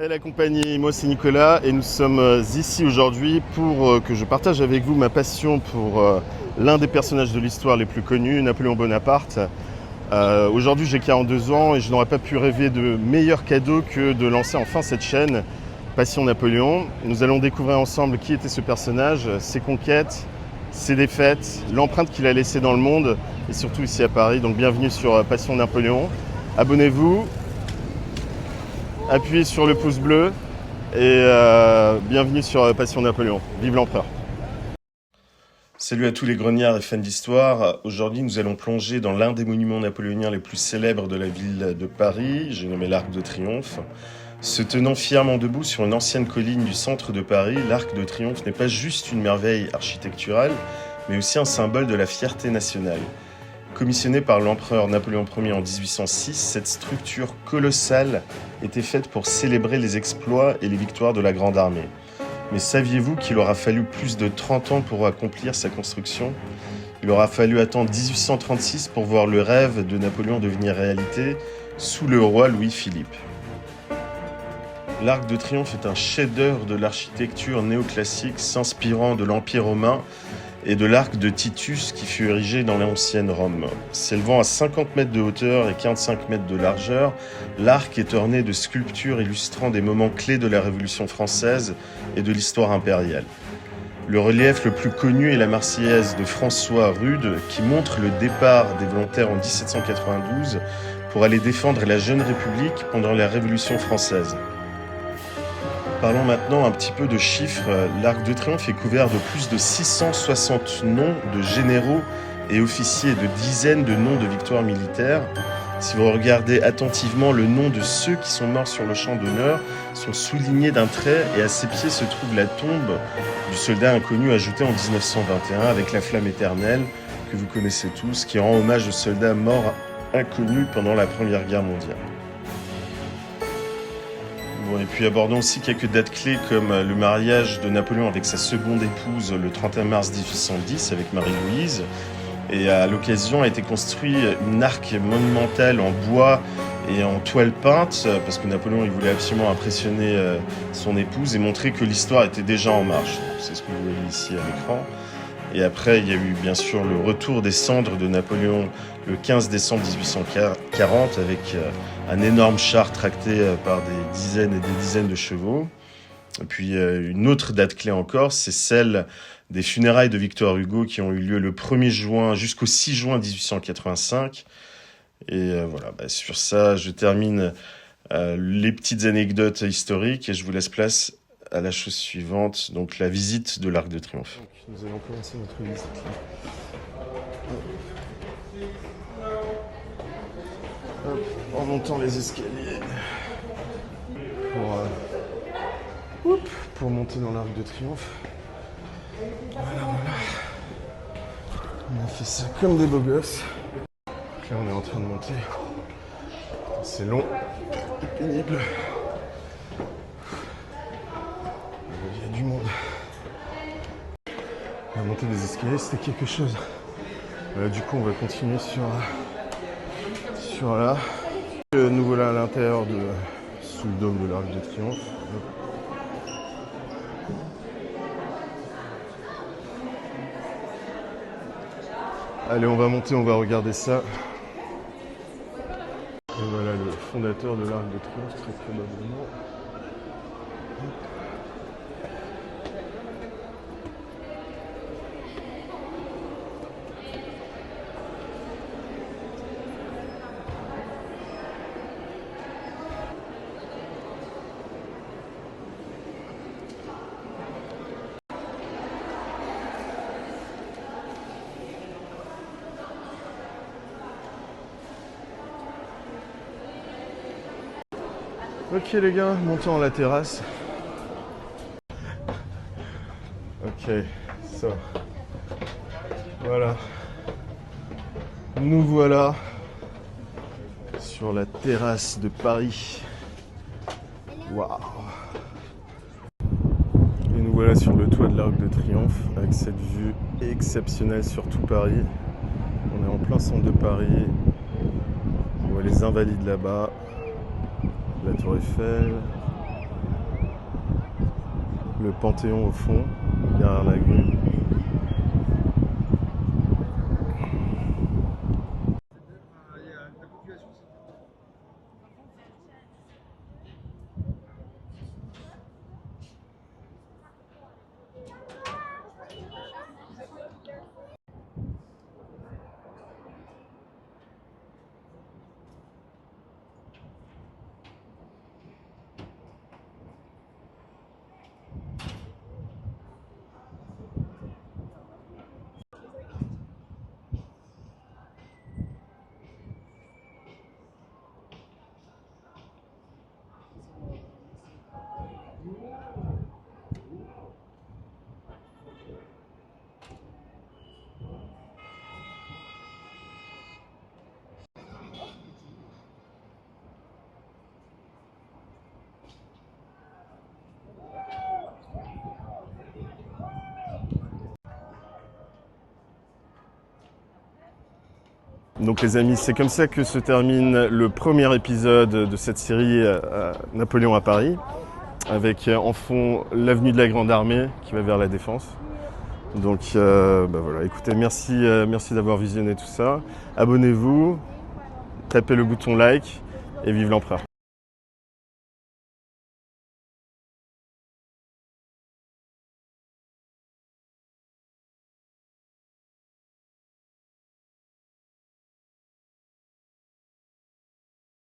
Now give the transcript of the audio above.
Et la compagnie, moi c'est Nicolas et nous sommes ici aujourd'hui pour que je partage avec vous ma passion pour l'un des personnages de l'histoire les plus connus, Napoléon Bonaparte. Aujourd'hui j'ai 42 ans et je n'aurais pas pu rêver de meilleur cadeau que de lancer enfin cette chaîne Passion Napoléon. Nous allons découvrir ensemble qui était ce personnage, ses conquêtes, ses défaites, l'empreinte qu'il a laissée dans le monde et surtout ici à Paris. Donc bienvenue sur Passion Napoléon. Abonnez-vous. Appuyez sur le pouce bleu et bienvenue sur Passion Napoléon. Vive l'empereur. Salut à tous les grognards et fans d'histoire. Aujourd'hui, nous allons plonger dans l'un des monuments napoléoniens les plus célèbres de la ville de Paris, j'ai nommé l'Arc de Triomphe. Se tenant fièrement debout sur une ancienne colline du centre de Paris, l'Arc de Triomphe n'est pas juste une merveille architecturale, mais aussi un symbole de la fierté nationale. Commissionnée par l'empereur Napoléon Ier en 1806, cette structure colossale était faite pour célébrer les exploits et les victoires de la Grande Armée. Mais saviez-vous qu'il aura fallu plus de 30 ans pour accomplir sa construction ? Il aura fallu attendre 1836 pour voir le rêve de Napoléon devenir réalité sous le roi Louis-Philippe. L'Arc de Triomphe est un chef-d'œuvre de l'architecture néoclassique s'inspirant de l'Empire romain et de l'arc de Titus qui fut érigé dans l'ancienne Rome. S'élevant à 50 mètres de hauteur et 45 mètres de largeur, l'arc est orné de sculptures illustrant des moments clés de la Révolution française et de l'histoire impériale. Le relief le plus connu est la Marseillaise de François Rude qui montre le départ des volontaires en 1792 pour aller défendre la jeune République pendant la Révolution française. Parlons maintenant un petit peu de chiffres. L'Arc de Triomphe est couvert de plus de 660 noms de généraux et officiers, de dizaines de noms de victoires militaires. Si vous regardez attentivement, le nom de ceux qui sont morts sur le champ d'honneur sont soulignés d'un trait et à ses pieds se trouve la tombe du soldat inconnu ajoutée en 1921 avec la flamme éternelle que vous connaissez tous, qui rend hommage aux soldats morts inconnus pendant la Première Guerre mondiale. Et puis abordons aussi quelques dates clés comme le mariage de Napoléon avec sa seconde épouse le 31 mars 1810 avec Marie-Louise. Et à l'occasion a été construit une arc monumentale en bois et en toile peinte parce que Napoléon il voulait absolument impressionner son épouse et montrer que l'histoire était déjà en marche. C'est ce que vous voyez ici à l'écran. Et après, il y a eu bien sûr le retour des cendres de Napoléon le 15 décembre 1840 avec un énorme char tracté par des dizaines et des dizaines de chevaux. Et puis une autre date clé encore, c'est celle des funérailles de Victor Hugo qui ont eu lieu le 1er juin jusqu'au 6 juin 1885. Et voilà, sur ça, je termine les petites anecdotes historiques et je vous laisse place à la chose suivante, donc la visite de l'Arc de Triomphe. Donc, nous allons commencer notre visite. Hop, en montant les escaliers pour monter dans l'Arc de Triomphe. Voilà. On a fait ça comme des beaux gosses. Donc là, on est en train de monter. C'est long et pénible. Il y a du monde. La montée des escaliers, c'était quelque chose. Du coup, on va continuer sur là. Nous voilà à l'intérieur sous le dôme de l'Arc de Triomphe. Allez, on va monter, on va regarder ça. Et voilà le fondateur de l'Arc de Triomphe, très probablement. Ok les gars, montons à la terrasse. Ok, ça. Voilà. Nous voilà sur la terrasse de Paris. Waouh. Et nous voilà sur le toit de l'Arc de Triomphe avec cette vue exceptionnelle sur tout Paris. On est en plein centre de Paris. On voit les Invalides là-bas. La Tour Eiffel, le Panthéon au fond, derrière la grue. Donc les amis, c'est comme ça que se termine le premier épisode de cette série Napoléon à Paris, avec en fond l'avenue de la Grande Armée qui va vers la Défense. Donc voilà, écoutez, merci d'avoir visionné tout ça. Abonnez-vous, tapez le bouton like et vive l'empereur.